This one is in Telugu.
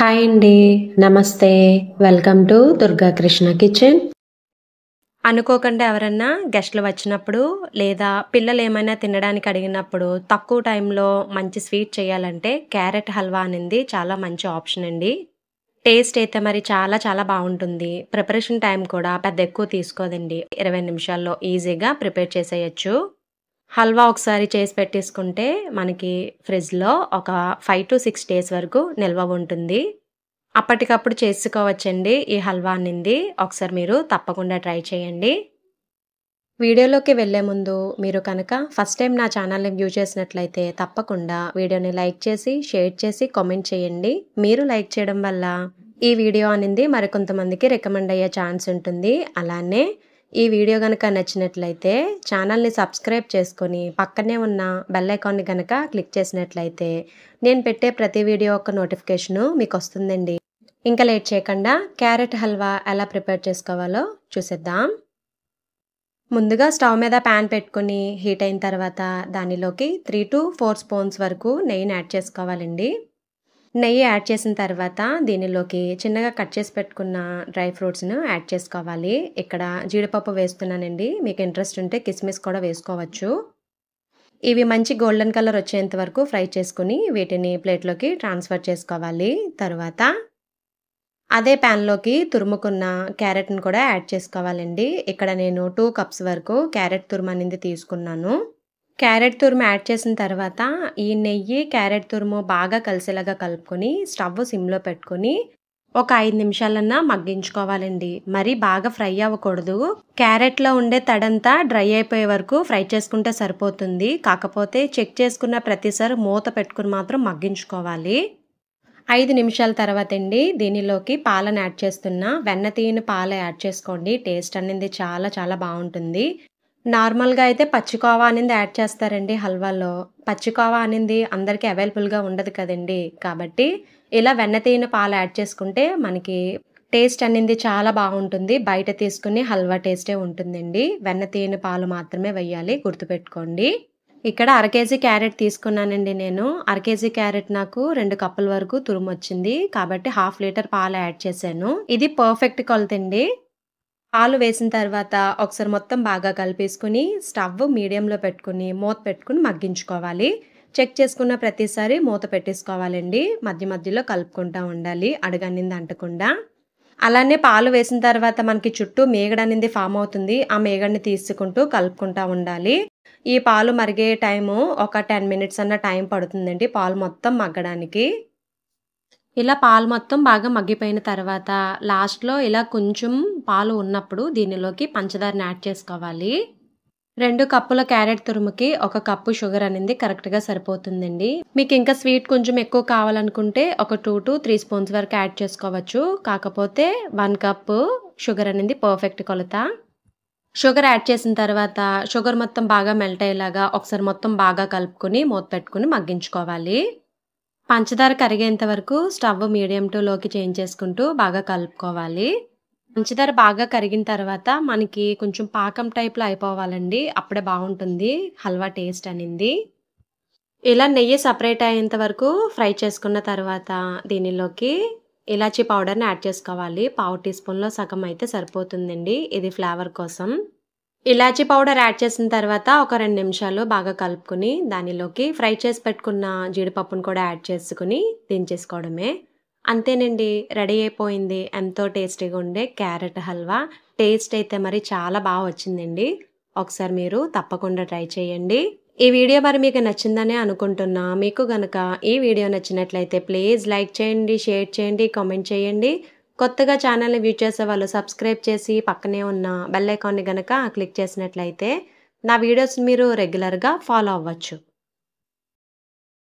హాయ్ అండి. నమస్తే. Welcome to Durga Krishna kitchen. అనుకోకుండా ఎవరన్నా గెస్ట్లు వచ్చినప్పుడు లేదా పిల్లలు ఏమైనా తినడానికి అడిగినప్పుడు తక్కువ టైంలో మంచి స్వీట్ చేయాలంటే క్యారెట్ హల్వా అనేది చాలా మంచి ఆప్షన్ అండి. టేస్ట్ అయితే మరి చాలా చాలా బాగుంటుంది. ప్రిపరేషన్ టైం కూడా పెద్ద ఎక్కువ తీసుకోదండి. 20 నిమిషాల్లో ఈజీగా ప్రిపేర్ చేసేయచ్చు. హల్వా ఒకసారి చేసి పెట్టేసుకుంటే మనకి ఫ్రిడ్జ్‌లో ఒక 5-6 డేస్ వరకు నిల్వ ఉంటుంది. అప్పటికప్పుడు చేసుకోవచ్చండి ఈ హల్వా అనింది. ఒకసారి మీరు తప్పకుండా ట్రై చేయండి. వీడియోలోకి వెళ్ళే ముందు మీరు కనుక ఫస్ట్ టైం నా ఛానల్‌ని వ్యూ చేసినట్లయితే తప్పకుండా వీడియోని లైక్ చేసి, షేర్ చేసి, కామెంట్ చేయండి. మీరు లైక్ చేయడం వల్ల ఈ వీడియో అనింది మరికొంతమందికి రికమెండ్ అయ్యే ఛాన్స్ ఉంటుంది. అలానే ఈ వీడియో గనక నచ్చినట్లయితే ఛానల్‌ని సబ్స్క్రైబ్ చేసుకొని పక్కనే ఉన్న బెల్ ఐకాన్‌ని గనక క్లిక్ చేసినట్లయితే నేను పెట్టే ప్రతి వీడియో యొక్క నోటిఫికేషను మీకొస్తుందండి. ఇంకా లేట్ చేయకుండా క్యారెట్ హల్వా ఎలా ప్రిపేర్ చేసుకోవాలో చూసేద్దాం. ముందుగా స్టవ్ మీద ప్యాన్ పెట్టుకొని హీట్ అయిన తర్వాత దానిలోకి 3-4 స్పూన్స్ వరకు నెయ్యిని యాడ్ చేసుకోవాలండి. నెయ్యి యాడ్ చేసిన తర్వాత దీనిలోకి చిన్నగా కట్ చేసి పెట్టుకున్న డ్రై ఫ్రూట్స్‌ను యాడ్ చేసుకోవాలి. ఇక్కడ జీడిపప్పు వేస్తున్నానండి. మీకు ఇంట్రెస్ట్ ఉంటే కిస్మిస్ కూడా వేసుకోవచ్చు. ఇవి మంచి గోల్డెన్ కలర్ వచ్చేంత వరకు ఫ్రై చేసుకుని వీటిని ప్లేట్లోకి ట్రాన్స్ఫర్ చేసుకోవాలి. తర్వాత అదే ప్యాన్‌లోకి తురుముకున్న క్యారెట్‌ని కూడా యాడ్ చేసుకోవాలండి. ఇక్కడ నేను 2 కప్స్ వరకు క్యారెట్ తురుము అనేది తీసుకున్నాను. క్యారెట్ తురుము యాడ్ చేసిన తర్వాత ఈ నెయ్యి, క్యారెట్ తురుము బాగా కలిసేలాగా కలుపుకొని స్టవ్ సిమ్‌లో పెట్టుకొని ఒక 5 నిమిషాలన్నా మగ్గించుకోవాలండి. మరీ బాగా ఫ్రై అవ్వకూడదు. క్యారెట్‌లో ఉండే తడంతా డ్రై అయిపోయే వరకు ఫ్రై చేసుకుంటే సరిపోతుంది. కాకపోతే చెక్ చేసుకున్న ప్రతిసారి మూత పెట్టుకుని మాత్రం మగ్గించుకోవాలి. 5 నిమిషాల తర్వాత అండి దీనిలోకి పాలను యాడ్ చేస్తున్నా. వెన్న తీయని పాలు యాడ్ చేసుకోండి. టేస్ట్ అనేది చాలా చాలా బాగుంటుంది. నార్మల్‌గా అయితే పచ్చికోవా అనేది యాడ్ చేస్తారండి హల్వాలో. పచ్చికోవా అనేది అందరికీ అవైలబుల్‌గా ఉండదు కదండీ. కాబట్టి ఇలా వెన్న తీయని పాలు యాడ్ చేసుకుంటే మనకి టేస్ట్ అనేది చాలా బాగుంటుంది. బయట తీసుకునే హల్వా టేస్టే ఉంటుందండి. వెన్న తీయని పాలు మాత్రమే వేయాలి, గుర్తుపెట్టుకోండి. ఇక్కడ అర కేజీ క్యారెట్ తీసుకున్నానండి నేను. అర కేజీ క్యారెట్ నాకు 2 కప్పుల వరకు తురుమొచ్చింది. కాబట్టి 1/2 లీటర్ పాలు యాడ్ చేశాను. ఇది పర్ఫెక్ట్ కొలతండి. పాలు వేసిన తర్వాత ఒకసారి మొత్తం బాగా కలిపేసుకుని స్టవ్ మీడియంలో పెట్టుకుని మూత పెట్టుకుని మగ్గించుకోవాలి. చెక్ చేసుకున్న ప్రతిసారి మూత పెట్టేసుకోవాలండి. మధ్య మధ్యలో కలుపుకుంటూ ఉండాలి అడుగనింది అంటకుండా. అలానే పాలు వేసిన తర్వాత మనకి చుట్టూ మీగడ అనేది ఫామ్ అవుతుంది. ఆ మీగడని తీసుకుంటూ కలుపుకుంటూ ఉండాలి. ఈ పాలు మరిగే టైము ఒక 10 మినిట్స్ అన్న టైం పడుతుందండి పాలు మొత్తం మగ్గడానికి. ఇలా పాలు మొత్తం బాగా మగ్గిపోయిన తర్వాత లాస్ట్‌లో ఇలా కొంచెం పాలు ఉన్నప్పుడు దీనిలోకి పంచదారని యాడ్ చేసుకోవాలి. 2 కప్పుల క్యారెట్ తురుముకి 1 కప్పు షుగర్ అనేది కరెక్ట్‌గా సరిపోతుందండి. మీకు ఇంకా స్వీట్ కొంచెం ఎక్కువ కావాలనుకుంటే ఒక 2-3 స్పూన్స్ వరకు యాడ్ చేసుకోవచ్చు. కాకపోతే 1 కప్పు షుగర్ అనేది పర్ఫెక్ట్ కొలత. షుగర్ యాడ్ చేసిన తర్వాత షుగర్ మొత్తం బాగా మెల్ట్ అయ్యేలాగా ఒకసారి మొత్తం బాగా కలుపుకొని మూత పెట్టుకుని మగ్గించుకోవాలి. పంచదార కరిగేంత వరకు స్టవ్ మీడియం టు లోకి చేంజ్ చేసుకుంటూ బాగా కలుపుకోవాలి. పంచదార బాగా కరిగిన తర్వాత మనకి కొంచెం పాకం టైప్‌లో అయిపోవాలండి. అప్పుడే బాగుంటుంది హల్వా టేస్ట్ అనింది. ఇలా నెయ్యి సెపరేట్ అయ్యేంత వరకు ఫ్రై చేసుకున్న తర్వాత దీనిలోకి ఇలాచీ పౌడర్‌ని యాడ్ చేసుకోవాలి. పావు టీ స్పూన్‌లో సగం అయితే సరిపోతుందండి. ఇది ఫ్లేవర్ కోసం. ఇలాచీ పౌడర్ యాడ్ చేసిన తర్వాత ఒక 2 నిమిషాలు బాగా కలుపుకొని దానిలోకి ఫ్రై చేసి పెట్టుకున్న జీడిపప్పును కూడా యాడ్ చేసుకుని దించేసుకోవడమే. అంతేనండి, రెడీ అయిపోయింది. ఎంతో టేస్టీగా ఉండే క్యారెట్ హల్వా. టేస్ట్ అయితే మరి చాలా బాగా వచ్చిందండి. ఒకసారి మీరు తప్పకుండా ట్రై చేయండి. ఈ వీడియో మరి మీకు నచ్చిందనే అనుకుంటున్నా. మీకు గనక ఈ వీడియో నచ్చినట్లయితే ప్లీజ్ లైక్ చేయండి, షేర్ చేయండి, కామెంట్ చేయండి. కొత్తగా ఛానల్‌ని వ్యూ చేసే వాళ్ళు సబ్స్క్రైబ్ చేసి పక్కనే ఉన్న బెల్ ఐకాన్‌ని గనక క్లిక్ చేసినట్లయితే నా వీడియోస్ మీరు రెగ్యులర్‌గా ఫాలో అవ్వచ్చు.